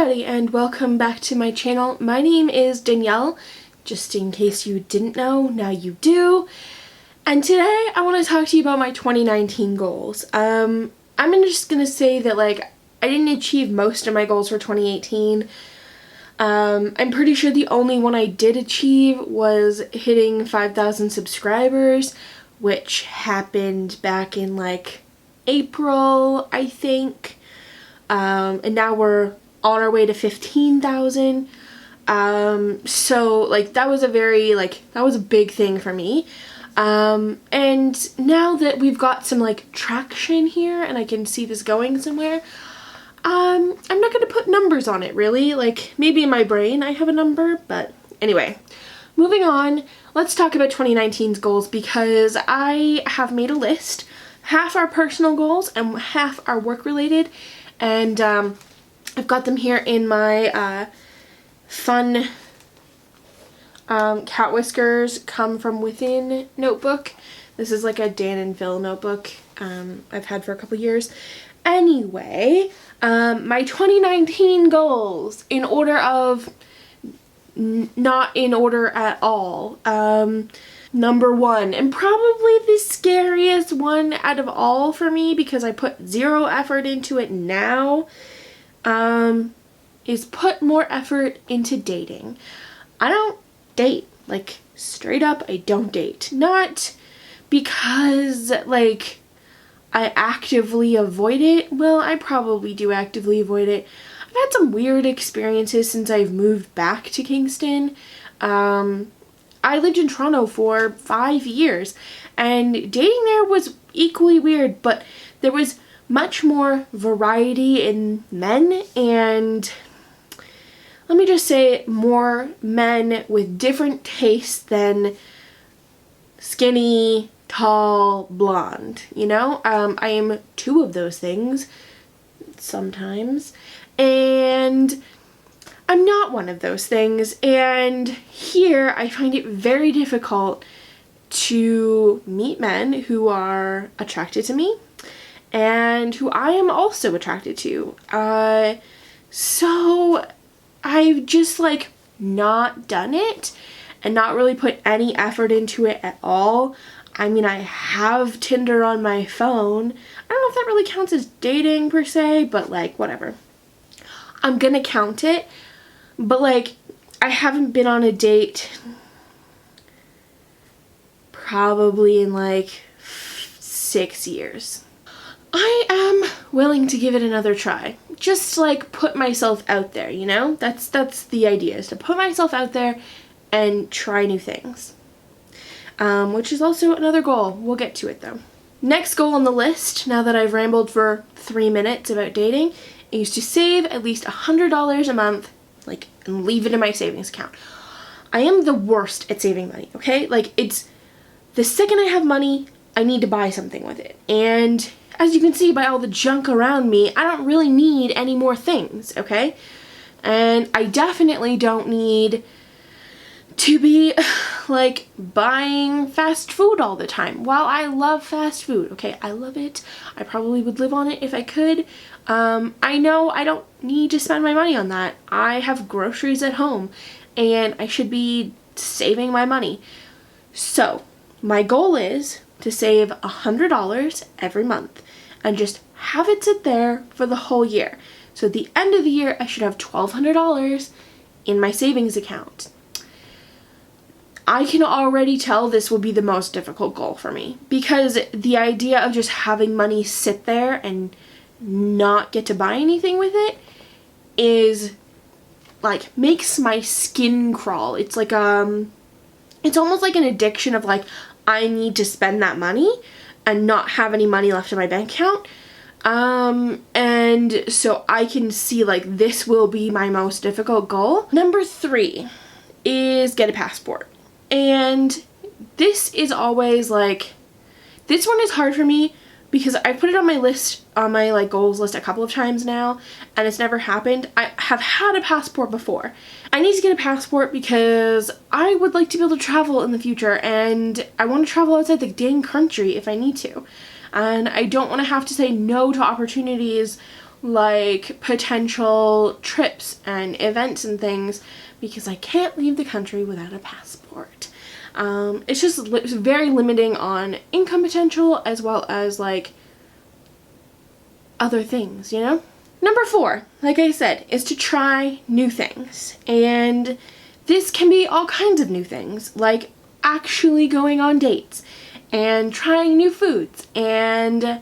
everybody and welcome back to my channel. My name is Danielle, just in case you didn't know, now you do. And today I want to talk to you about my 2019 goals. I'm just gonna say that I didn't achieve most of my goals for 2018. I'm pretty sure the only one I did achieve was hitting 5,000 subscribers, which happened back in April, I think. And now we're on our way to 15,000. So that was that was a big thing for me. And now that we've got some traction here and I can see this going somewhere, I'm not gonna put numbers on it really. Maybe in my brain I have a number, but anyway. Moving on, let's talk about 2019's goals because I have made a list. Half are personal goals and half are work related. And I've got them here in my fun Cat Whiskers Come From Within notebook. This is a Dan and Phil notebook I've had for a couple years. Anyway, my 2019 goals, in order of not in order at all. Number one, and probably the scariest one out of all for me because I put zero effort into it now, is put more effort into dating. I don't date. Straight up, I don't date. Not because, I actively avoid it. Well, I probably do actively avoid it. I've had some weird experiences since I've moved back to Kingston. I lived in Toronto for 5 years, and dating there was equally weird, but there was much more variety in men, and let me just say, more men with different tastes than skinny, tall, blonde, you know? I am two of those things sometimes, and I'm not one of those things, and here I find it very difficult to meet men who are attracted to me and who I am also attracted to. So I've just not done it and not really put any effort into it at all. I mean, I have Tinder on my phone. I don't know if that really counts as dating per se, but whatever. I'm gonna count it. But I haven't been on a date probably in 6 years. I am willing to give it another try. Just put myself out there, you know? That's the idea, is to put myself out there and try new things. Which is also another goal. We'll get to it though. Next goal on the list, now that I've rambled for 3 minutes about dating, is to save at least $100 a month, and leave it in my savings account. I am the worst at saving money, okay? It's the second I have money, I need to buy something with it. And as you can see by all the junk around me, I don't really need any more things, okay? And I definitely don't need to be buying fast food all the time. While I love fast food, okay, I love it. I probably would live on it if I could. I know I don't need to spend my money on that. I have groceries at home and I should be saving my money. So my goal is to save $100 every month and just have it sit there for the whole year. So at the end of the year, I should have $1,200 in my savings account. I can already tell this will be the most difficult goal for me because the idea of just having money sit there and not get to buy anything with it is makes my skin crawl. It's it's almost like an addiction of I need to spend that money and not have any money left in my bank account. And so I can see this will be my most difficult goal. Number 3 is get a passport. And this is always this one is hard for me because I put it on my list, on my goals list a couple of times now, and it's never happened. I have had a passport before. I need to get a passport because I would like to be able to travel in the future, and I want to travel outside the dang country if I need to. And I don't want to have to say no to opportunities like potential trips and events and things because I can't leave the country without a passport. It's just very limiting on income potential as well as like other things, you know? Number 4, like I said, is to try new things. And this can be all kinds of new things, like actually going on dates and trying new foods and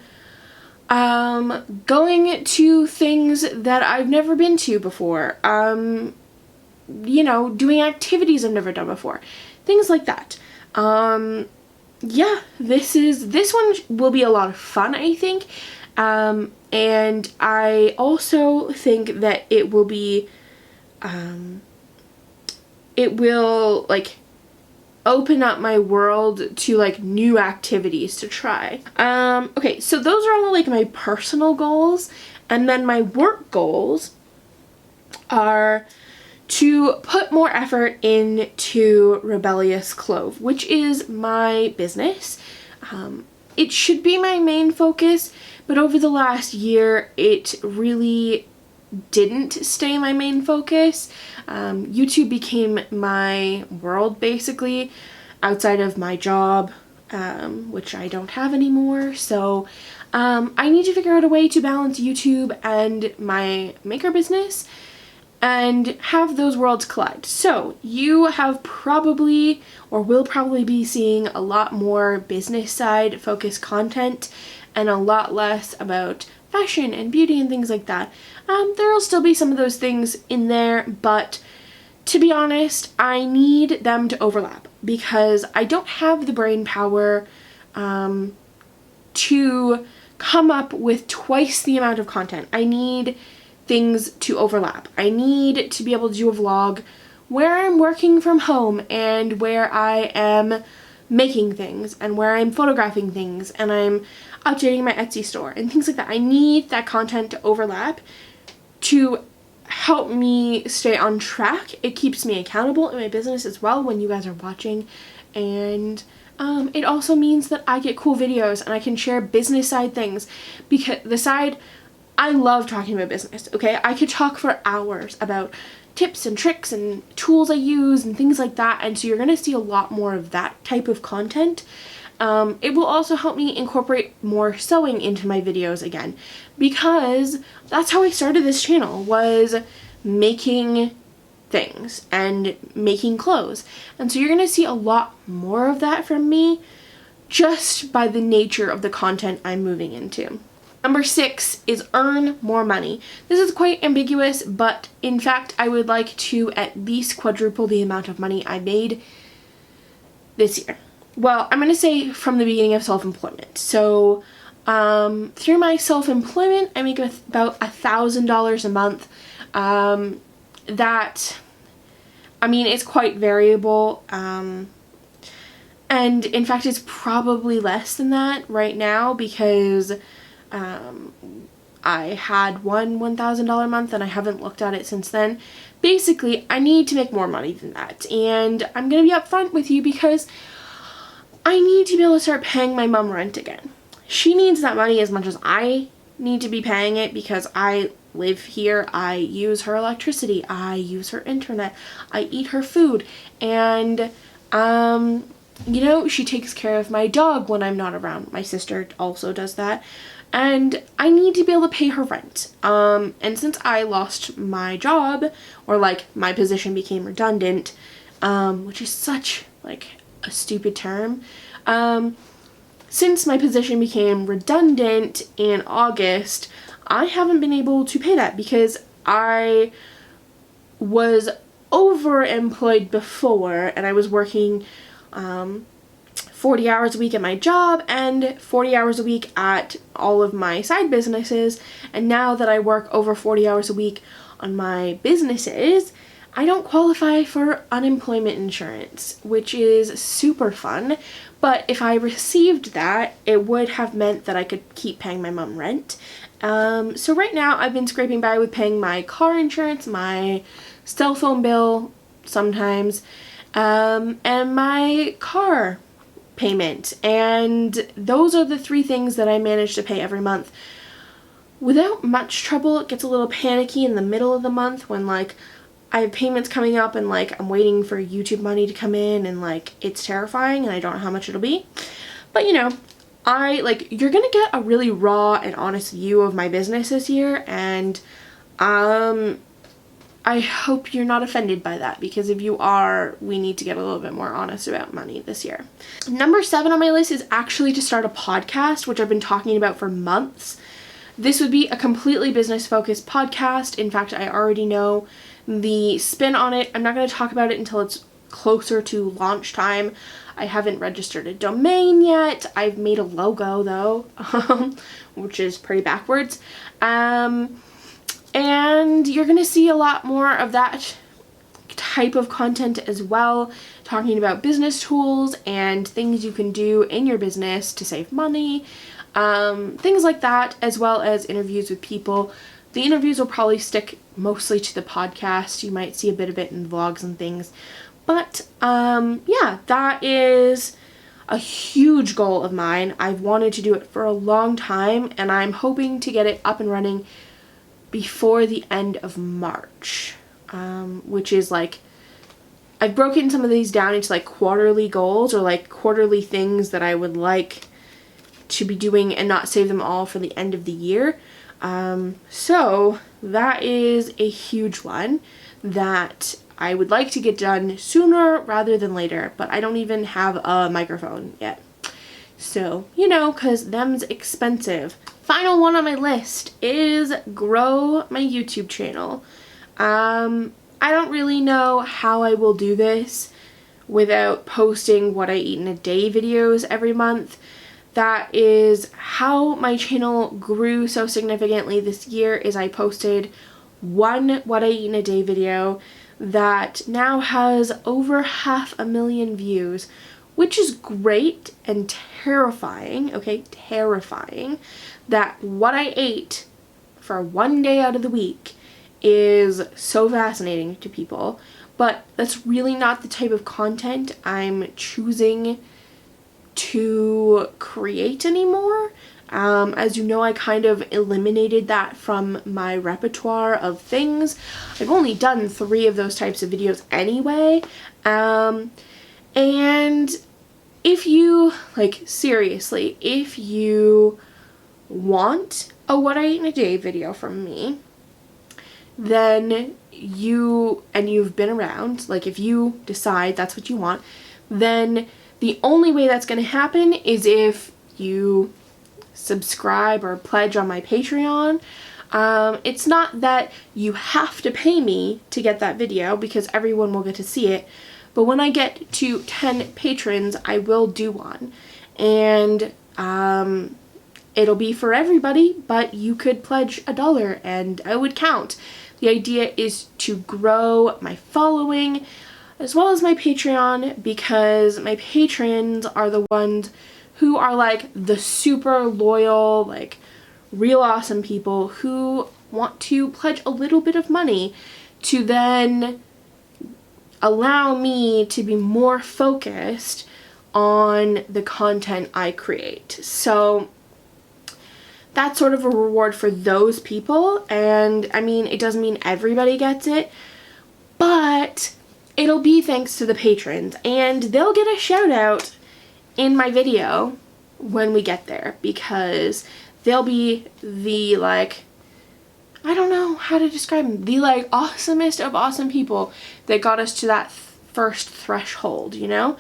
going to things that I've never been to before. You know, doing activities I've never done before. Things like that. Yeah, this one will be a lot of fun, I think. And I also think that it will be, it will like open up my world to like new activities to try. Okay, so those are all like my personal goals, and then my work goals are to put more effort into Rebellious Clove, which is my business. It should be my main focus, but over the last year it really didn't stay my main focus. YouTube became my world basically, outside of my job, which I don't have anymore. So I need to figure out a way to balance YouTube and my maker business and have those worlds collide. So you have probably or will probably be seeing a lot more business side focused content and a lot less about fashion and beauty and things like that. There will still be some of those things in there, but to be honest, I need them to overlap because I don't have the brain power to come up with twice the amount of content. I need things to overlap. I need to be able to do a vlog where I'm working from home and where I am making things and where I'm photographing things and I'm updating my Etsy store and things like that. I need that content to overlap to help me stay on track. It keeps me accountable in my business as well when you guys are watching, and it also means that I get cool videos and I can share business side things, because the side, I love talking about business, okay? I could talk for hours about tips and tricks and tools I use and things like that, and so you're gonna see a lot more of that type of content. It will also help me incorporate more sewing into my videos again, because that's how I started this channel, was making things and making clothes. And so you're gonna see a lot more of that from me just by the nature of the content I'm moving into. Number 6 is earn more money. This is quite ambiguous, but in fact I would like to at least quadruple the amount of money I made this year. Well, I'm going to say from the beginning of self-employment. So through my self-employment, I make about $1,000 a month. That, I mean, it's quite variable. And in fact, it's probably less than that right now because I had one $1,000 month and I haven't looked at it since then. Basically, I need to make more money than that. And I'm going to be upfront with you because I need to be able to start paying my mom rent again. She needs that money as much as I need to be paying it because I live here, I use her electricity, I use her internet, I eat her food, and you know, she takes care of my dog when I'm not around. My sister also does that, and I need to be able to pay her rent. And since I lost my job, or like my position became redundant, which is such like a stupid term, since my position became redundant in August, I haven't been able to pay that because I was overemployed before and I was working 40 hours a week at my job and 40 hours a week at all of my side businesses, and now that I work over 40 hours a week on my businesses, I don't qualify for unemployment insurance, which is super fun, but if I received that, it would have meant that I could keep paying my mom rent. So right now I've been scraping by with paying my car insurance, my cell phone bill sometimes, and my car payment, and those are the 3 things that I manage to pay every month. without much trouble. It gets a little panicky in the middle of the month when like I have payments coming up and like I'm waiting for YouTube money to come in, and like it's terrifying and I don't know how much it'll be. But you know, you're gonna get a really raw and honest view of my business this year, and I hope you're not offended by that, because if you are, we need to get a little bit more honest about money this year. Number 7 on my list is actually to start a podcast, which I've been talking about for months. This would be a completely business-focused podcast. In fact, I already know the spin on it. I'm not going to talk about it until it's closer to launch time. I haven't registered a domain yet. I've made a logo though, which is pretty backwards. And you're going to see a lot more of that type of content as well, talking about business tools and things you can do in your business to save money, things like that, as well as interviews with people. The interviews will probably stick mostly to the podcast. You might see a bit of it in vlogs and things. But yeah, that is a huge goal of mine. I've wanted to do it for a long time, and I'm hoping to get it up and running before the end of March, which is like, I've broken some of these down into like quarterly goals, or like quarterly things that I would like to be doing and not save them all for the end of the year. So that is a huge one that I would like to get done sooner rather than later, but I don't even have a microphone yet. So, you know, cause them's expensive. Final one on my list is grow my YouTube channel. I don't really know how I will do this without posting what I eat in a day videos every month. That is how my channel grew so significantly this year, is I posted one what I eat in a day video that now has over 500,000 views, which is great and terrifying, okay, terrifying, that what I ate for one day out of the week is so fascinating to people. But that's really not the type of content I'm choosing to create anymore. As you know, I kind of eliminated that from my repertoire of things. I've only done 3 of those types of videos anyway. And if you, like, seriously, if you want a what I eat in a day video from me, then you've been around, like if you decide that's what you want, then the only way that's going to happen is if you subscribe or pledge on my Patreon. It's not that you have to pay me to get that video, because everyone will get to see it, but when I get to 10 patrons, I will do one, and it'll be for everybody, but you could pledge $1 and I would count. The idea is to grow my following as well as my Patreon, because my patrons are the ones who are like the super loyal, like real awesome people who want to pledge a little bit of money to then allow me to be more focused on the content I create. So that's sort of a reward for those people, and I mean, it doesn't mean everybody gets it, but it'll be thanks to the patrons, and they'll get a shout out in my video when we get there, because they'll be the, like, I don't know how to describe them, the like awesomest of awesome people that got us to that first threshold, you know?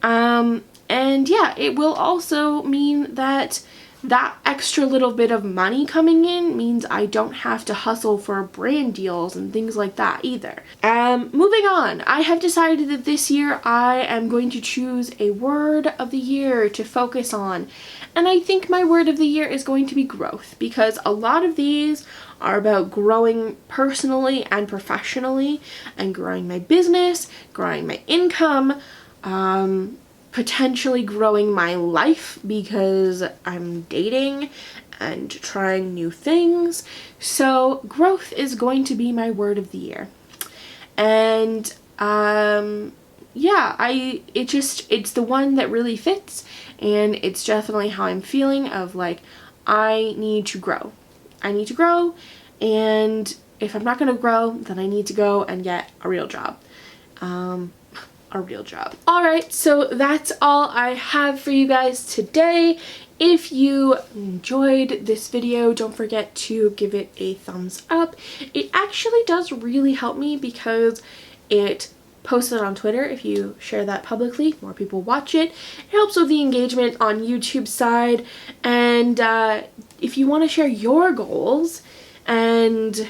And yeah, it will also mean that that extra little bit of money coming in means I don't have to hustle for brand deals and things like that either. Moving on, I have decided that this year I am going to choose a word of the year to focus on. And I think my word of the year is going to be growth, because a lot of these are about growing personally and professionally, and growing my business, growing my income, potentially growing my life because I'm dating and trying new things. So growth is going to be my word of the year. And yeah, it's the one that really fits, and it's definitely how I'm feeling, of like, I need to grow. I need to grow, and if I'm not going to grow, then I need to go and get a real job. Alright, so that's all I have for you guys today. If you enjoyed this video, don't forget to give it a thumbs up. It actually does really help me because it posts it on Twitter. If you share that publicly, more people watch it. It helps with the engagement on YouTube side. And if you want to share your goals and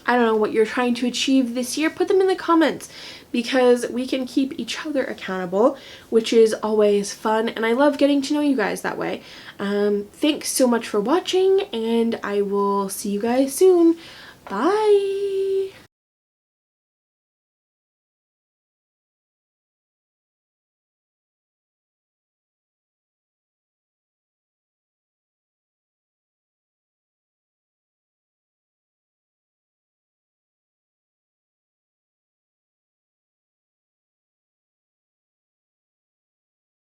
I don't know what you're trying to achieve this year, put them in the comments, because we can keep each other accountable, which is always fun, and I love getting to know you guys that way. Thanks so much for watching, and I will see you guys soon. Bye!